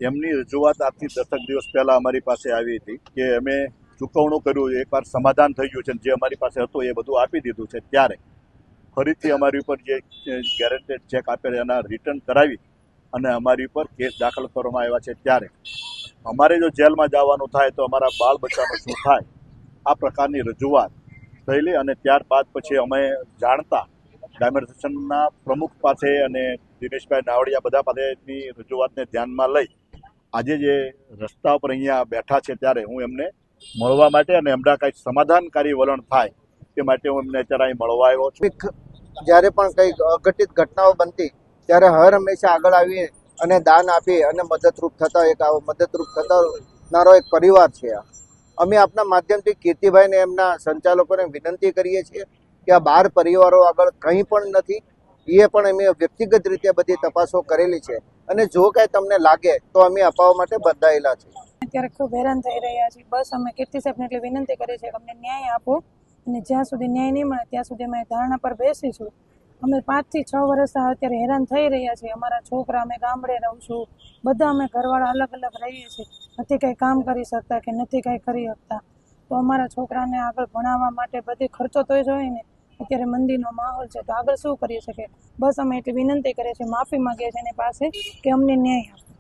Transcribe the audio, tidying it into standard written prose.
એમની રજૂઆત આજથી 10 દિવસ પહેલાં અમારી પાસે આવી હતી કે અમે ચૂકવણું કર્યું, એકવાર સમાધાન થઈ ગયું છે, જે અમારી પાસે હતું એ બધું આપી દીધું છે. ત્યારે ફરીથી અમારી ઉપર જે ગેરંટેડ ચેક આપેલા એના રિટર્ન કરાવી અને અમારી ઉપર કેસ દાખલ કરવામાં આવ્યા છે. ત્યારે અમારે જો જેલમાં જવાનું થાય તો અમારા બાળ બચ્ચાનું શું થાય, આ પ્રકારની રજૂઆત થયેલી. અને ત્યારબાદ પછી અમે જાણતા ડાયમર્સનના પ્રમુખ પાસે અને દિનેશભાઈ નાવડિયા બધા પાસેની રજૂઆતને ધ્યાનમાં લઈ આજે જે રસ્તા પર અહીંયા બેઠા છે ત્યારે હું એમને મળવા માટે અને એમના કંઈક સમાધાનકારી વલણ થાય તે માટે હું એમને અત્યારે અહીં મળવા આવ્યો છું. જ્યારે પણ કંઈક અઘટિત ઘટનાઓ બનતી ત્યારે હર હંમેશા આગળ આવીએ અને દાન આપી અને મદદરૂપ થનારો એક પરિવાર છે. અમે આપના માધ્યમથી કીર્તિભાઈને એમના સંચાલકોને વિનંતી કરીએ છીએ કે આ 12 પરિવારો આગળ કંઈ પણ નથી. એ પણ અમે વ્યક્તિગત રીતે બધી તપાસો કરેલી છે અને જો કાંઈ તમને લાગે તો અમે અપાવવા માટે બંધાયેલા છે. અત્યારે ખૂબ હેરાન થઈ રહ્યા છીએ. બસ અમે કીર્તિ સાહેબને એટલી વિનંતી કરીએ છીએ કે અમને ન્યાય આપો અને જ્યાં સુધી ન્યાય નહીં મળે ત્યાં સુધી અમે ધારણા પર બેસીશું. અમે 5 થી 6 વર્ષ અત્યારે હેરાન થઈ રહ્યા છીએ. અમારા છોકરા, અમે ગામડે રહું છું, બધા અમે ઘરવાળા અલગ અલગ રહીએ છીએ. નથી કંઈ કામ કરી શકતા કે નથી કંઈ કરી શકતા. તો અમારા છોકરાને આગળ ભણાવવા માટે બધી ખર્ચો તો જોઈએ ને. અત્યારે મંદીનો માહોલ છે તો આગળ શું કરી શકે. બસ અમે એટલી વિનંતી કરીએ છીએ, માફી માંગીએ છીએ એની પાસે કે અમને ન્યાય આપો.